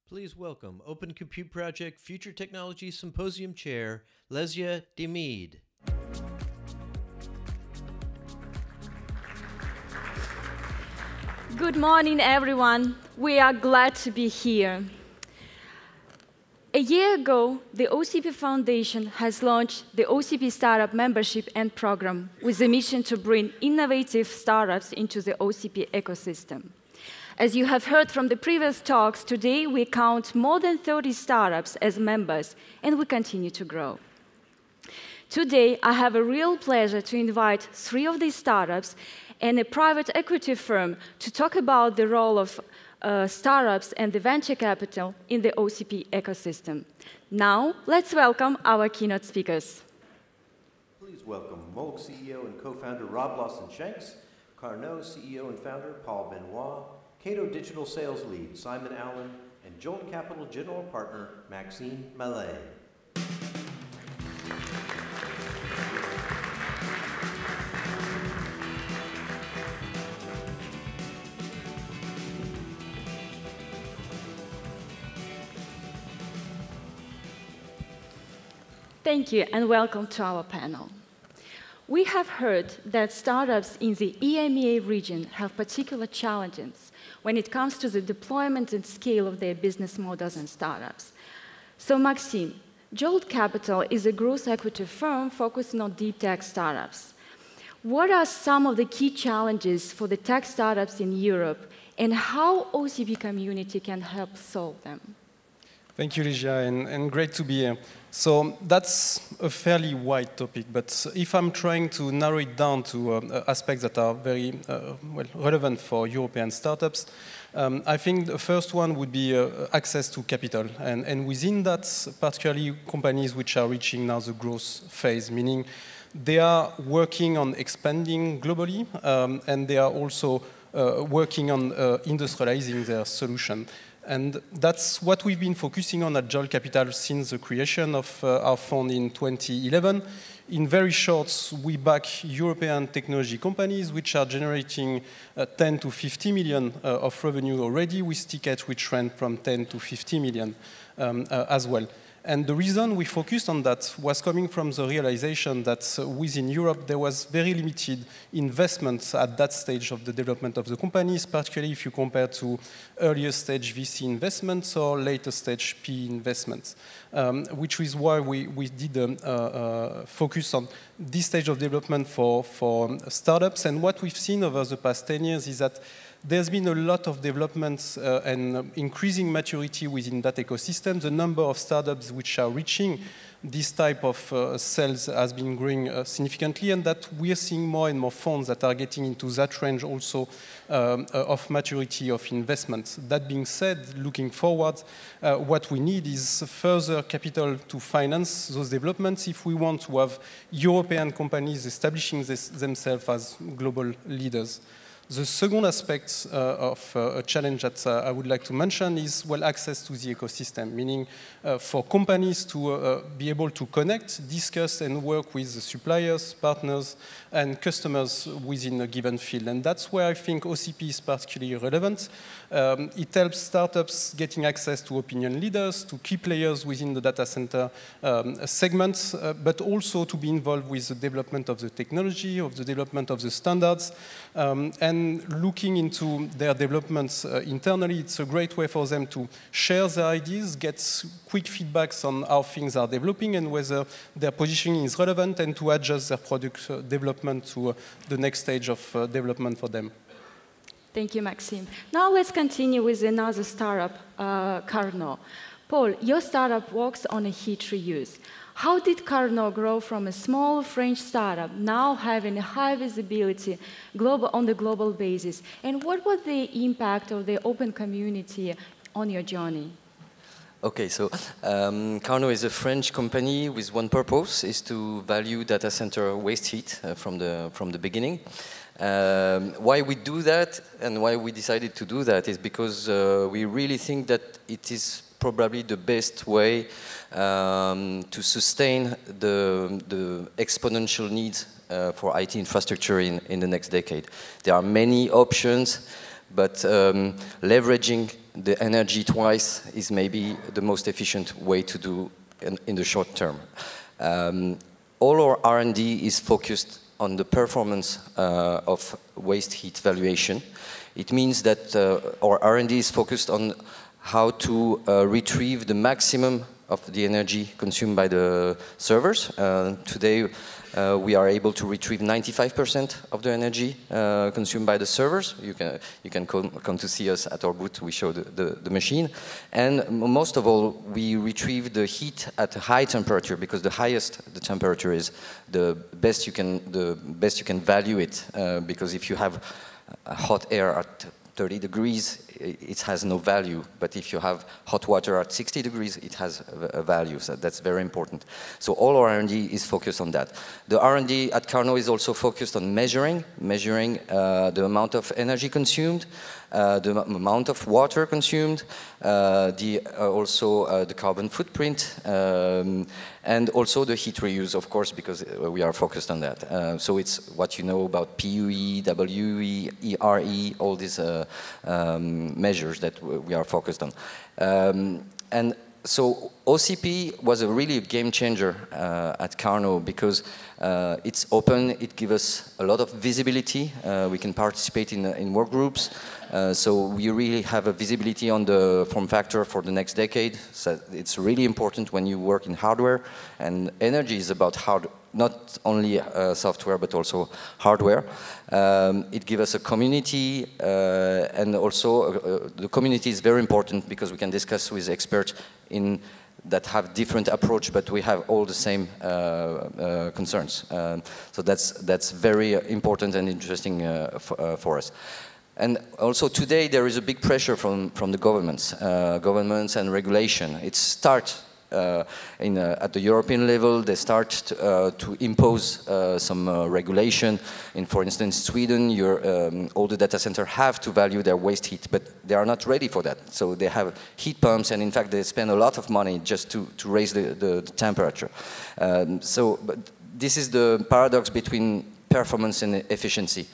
Please welcome Open Compute Project Future Technology Symposium Chair, Lesya Dymyd. Good morning, everyone. We are glad to be here. A year ago, the OCP Foundation has launched the OCP Startup Membership and Program with the mission to bring innovative startups into the OCP ecosystem. As you have heard from the previous talks, today we count more than 30 startups as members, and we continue to grow. Today, I have a real pleasure to invite 3 of these startups and a private equity firm to talk about the role of startups and the venture capital in the OCP ecosystem. Now, let's welcome our keynote speakers. Please welcome Molg CEO and co-founder Rob Lawson-Shanks, Qarnot CEO and founder Paul Benoit, Cato Digital Sales Lead Simon Allen, and Jolt Capital General Partner Maxime Mallet. Thank you, and welcome to our panel. We have heard that startups in the EMEA region have particular challenges when it comes to the deployment and scale of their business models and startups. So, Maxime, Jolt Capital is a growth equity firm focusing on deep tech startups. What are some of the key challenges for the tech startups in Europe, and how OCP community can help solve them? Thank you, Lesya, and great to be here. So that's a fairly wide topic, but if I'm trying to narrow it down to aspects that are very relevant for European startups, I think the first one would be access to capital. And within that, particularly companies which are reaching now the growth phase, meaning they are working on expanding globally, and they are also working on industrializing their solution. And that's what we've been focusing on at Jolt Capital since the creation of our fund in 2011. In very short, we back European technology companies which are generating 10 to 50 million of revenue already, with tickets which range from 10 to 50 million as well. And the reason we focused on that was coming from the realization that within Europe there was very limited investments at that stage of the development of the companies, particularly if you compare to earlier stage VC investments or later stage PE investments, which is why we did focus on this stage of development for startups. And what we've seen over the past 10 years is that there's been a lot of developments and increasing maturity within that ecosystem. The number of startups which are reaching this type of sales has been growing significantly, and that we are seeing more and more funds that are getting into that range also of maturity of investments. That being said, looking forward, what we need is further capital to finance those developments if we want to have European companies establishing themselves as global leaders. The second aspect of a challenge that I would like to mention is access to the ecosystem, meaning for companies to be able to connect, discuss, and work with the suppliers, partners, and customers within a given field. And that's where I think OCP is particularly relevant. It helps startups getting access to opinion leaders, to key players within the data center segments, but also to be involved with the development of the technology, of the development of the standards, and looking into their developments internally. It's a great way for them to share their ideas, get quick feedbacks on how things are developing and whether their positioning is relevant, and to adjust their product development to the next stage of development for them. Thank you, Maxime. Now let's continue with another startup, Qarnot. Paul, your startup works on a heat reuse. How did Qarnot grow from a small French startup, now having a high visibility on the global basis? And what was the impact of the open community on your journey? Okay, so Qarnot is a French company with one purpose, is to value data center waste heat from the beginning. Why we do that and why we decided to do that is because we really think that it is probably the best way to sustain the exponential needs for IT infrastructure in the next decade. There are many options, but leveraging the energy twice is maybe the most efficient way to do in the short term. All our R&D is focused on the performance of waste heat valuation. It means that our R&D is focused on how to retrieve the maximum of the energy consumed by the servers. Today, we are able to retrieve 95% of the energy consumed by the servers. You can come to see us at our booth. We show the machine. And most of all, we retrieve the heat at a high temperature, because the highest the temperature is, the best you can value it. Because if you have hot air at 30 degrees, it has no value. But if you have hot water at 60 degrees, it has a value. So that's very important. So all our R&D is focused on that. The R&D at Qarnot is also focused on measuring the amount of energy consumed, the amount of water consumed, also the carbon footprint, and also the heat reuse, of course, because we are focused on that. So it's what you know about PUE, WE, ERE, all these measures that we are focused on. And so OCP was really a game changer at Qarnot, because it's open, it gives us a lot of visibility. We can participate in work groups. So we really have a visibility on the form factor for the next decade. So it's really important when you work in hardware, and energy is about not only software but also hardware. It gives us a community, and also the community is very important, because we can discuss with experts that have different approach, but we have all the same concerns. So that's very important and interesting for us. And also today there is a big pressure from the governments and regulation. It starts at the European level. They start to impose some regulation. For instance, Sweden, all the data centers have to value their waste heat, but they are not ready for that. So they have heat pumps, and in fact they spend a lot of money just to raise the temperature. But this is the paradox between performance and efficiency.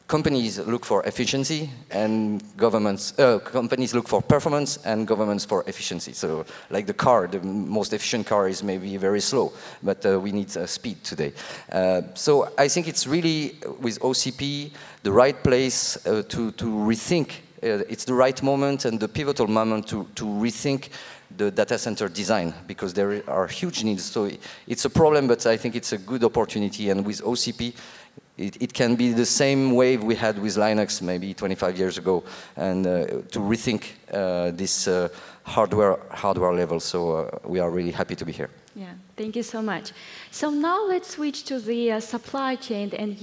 Companies look for efficiency, and companies look for performance, and governments for efficiency. So, like the car, the most efficient car is maybe very slow, but we need speed today. So I think it's really, with OCP, the right place to rethink. It's the right moment and the pivotal moment to rethink the data center design, because there are huge needs. So it's a problem, but I think it's a good opportunity. And with OCP, it can be the same wave we had with Linux maybe 25 years ago, and to rethink this hardware level. So we are really happy to be here. Yeah, thank you so much. So now let's switch to the supply chain and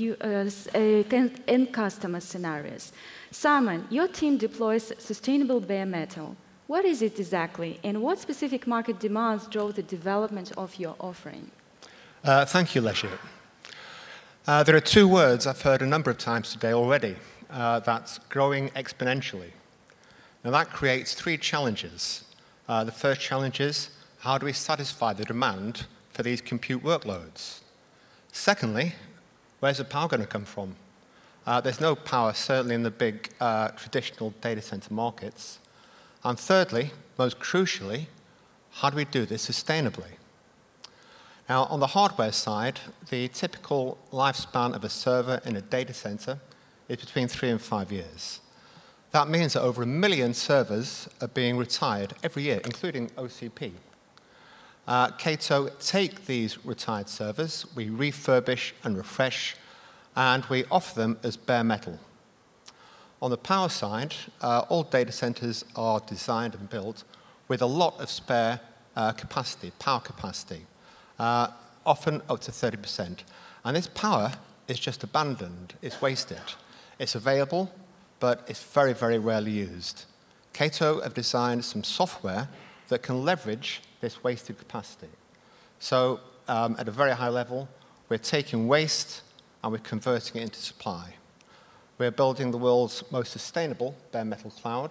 end customer scenarios. Simon, your team deploys sustainable bare metal. What is it exactly, and what specific market demands drove the development of your offering? Thank you, Lesya. There are two words I've heard a number of times today already. That's growing exponentially. Now that creates three challenges. The first challenge is, how do we satisfy the demand for these compute workloads? Secondly, where's the power going to come from? There's no power, certainly in the big traditional data center markets. And thirdly, most crucially, how do we do this sustainably? Now, on the hardware side, the typical lifespan of a server in a data center is between 3 and 5 years. That means that over 1 million servers are being retired every year, including OCP. Cato take these retired servers, we refurbish and refresh, and we offer them as bare metal. On the power side, all data centers are designed and built with a lot of spare capacity, power capacity. Often up to 30%. And this power is just abandoned, it's wasted. It's available, but it's very, very rarely used. Cato have designed some software that can leverage this wasted capacity. So at a very high level, we're taking waste and we're converting it into supply. We're building the world's most sustainable bare metal cloud,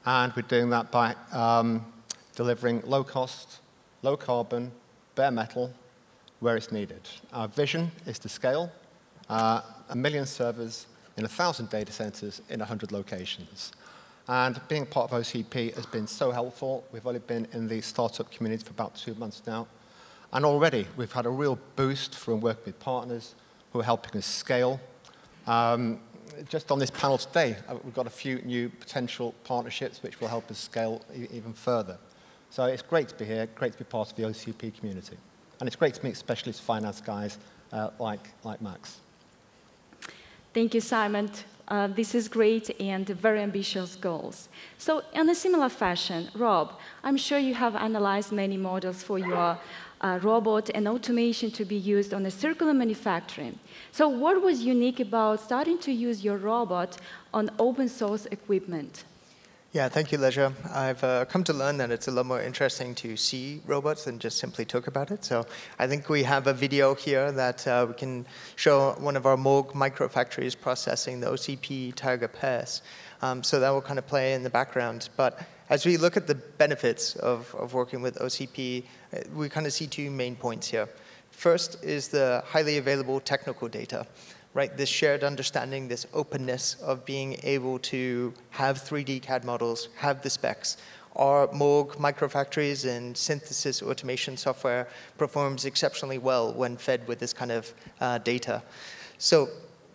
and we're doing that by delivering low cost, low carbon, bare metal where it's needed. Our vision is to scale 1 million servers in 1,000 data centers in 100 locations. And being part of OCP has been so helpful. We've only been in the startup community for about 2 months now. And already, we've had a real boost from working with partners who are helping us scale. Just on this panel today, we've got a few new potential partnerships which will help us scale even further. So it's great to be here, great to be part of the OCP community. And it's great to meet specialist finance guys like Max. Thank you, Simon. This is great and very ambitious goals. So in a similar fashion, Rob, I'm sure you have analyzed many models for your robot and automation to be used on a circular manufacturing. So what was unique about starting to use your robot on open source equipment? Yeah, thank you, Lesya. I've come to learn that it's a lot more interesting to see robots than just simply talk about it. So I think we have a video here that we can show one of our Molg microfactories processing the OCP Tiger pairs. So that will kind of play in the background. But as we look at the benefits of working with OCP, we kind of see 2 main points here. First is the highly available technical data. Right, this shared understanding, this openness of being able to have 3D CAD models, have the specs. Our Molg microfactories and synthesis automation software performs exceptionally well when fed with this kind of data. So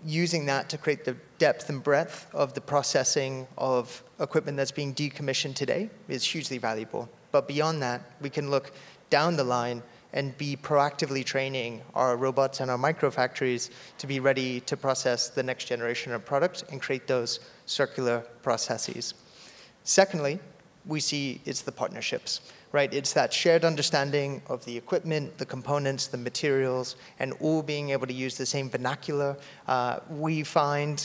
using that to create the depth and breadth of the processing of equipment that's being decommissioned today is hugely valuable. But beyond that, we can look down the line and be proactively training our robots and our microfactories to be ready to process the next generation of product and create those circular processes. Secondly, we see it's the partnerships, right? It's that shared understanding of the equipment, the components, the materials, and all being able to use the same vernacular. We find,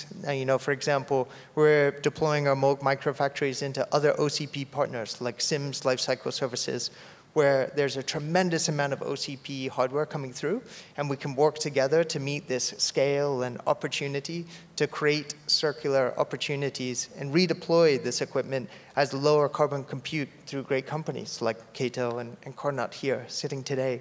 for example, we're deploying our Molg microfactories into other OCP partners like Sims Lifecycle Services, where there's a tremendous amount of OCP hardware coming through, and we can work together to meet this scale and opportunity to create circular opportunities and redeploy this equipment as lower carbon compute through great companies like Cato and Qarnot here sitting today.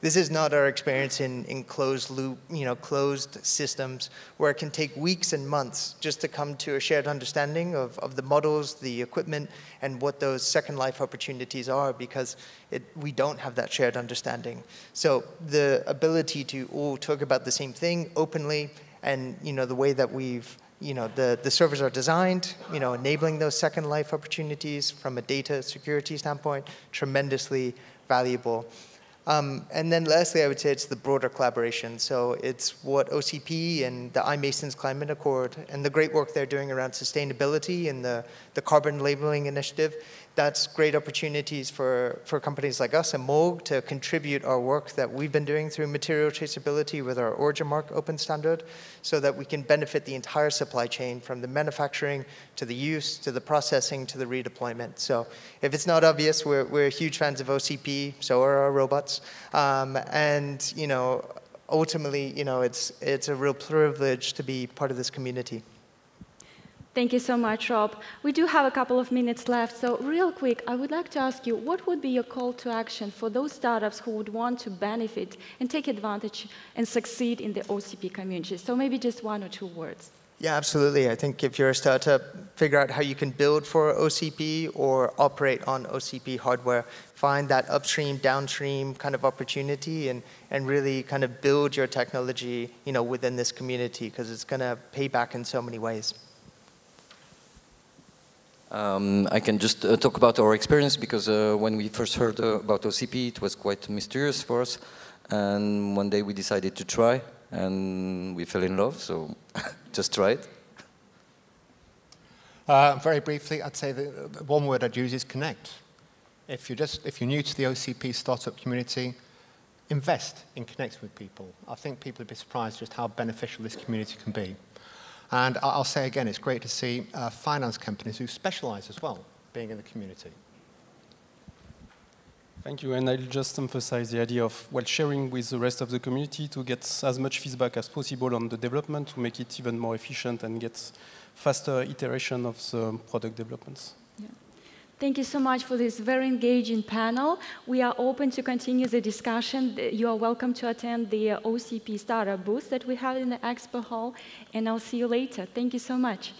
This is not our experience in closed loop, closed systems where it can take weeks and months just to come to a shared understanding of the models, the equipment, and what those second life opportunities are, because we don't have that shared understanding. So the ability to all talk about the same thing openly, and the way that we've the servers are designed, enabling those second life opportunities from a data security standpoint, tremendously valuable. And then lastly, I would say it's the broader collaboration. So it's what OCP and the iMasons Climate Accord and the great work they're doing around sustainability and the carbon labeling initiative. That's great opportunities for companies like us and Molg to contribute our work that we've been doing through material traceability with our origin mark open standard, so that we can benefit the entire supply chain from the manufacturing to the use, to the processing, to the redeployment. So if it's not obvious, we're huge fans of OCP, so are our robots. And ultimately, it's a real privilege to be part of this community. Thank you so much, Rob. We do have a couple of minutes left, so real quick, I would like to ask you, what would be your call to action for those startups who would want to benefit and take advantage and succeed in the OCP community? So maybe just 1 or 2 words. Yeah, absolutely. I think if you're a startup, figure out how you can build for OCP or operate on OCP hardware. Find that upstream, downstream kind of opportunity and really kind of build your technology, within this community, because it's going to pay back in so many ways. I can just talk about our experience, because when we first heard about OCP, it was quite mysterious for us. And one day we decided to try, and we fell in love, so just try it. Very briefly, I'd say the one word I'd use is connect. If you're new to the OCP startup community, invest in connecting with people. I think people would be surprised just how beneficial this community can be. And I'll say again, it's great to see finance companies who specialize as well being in the community. Thank you, and I'll just emphasize the idea of sharing with the rest of the community to get as much feedback as possible on the development to make it even more efficient and get faster iteration of the product developments. Yeah. Thank you so much for this very engaging panel. We are open to continue the discussion. You are welcome to attend the OCP Startup booth that we have in the Expo Hall, and I'll see you later. Thank you so much.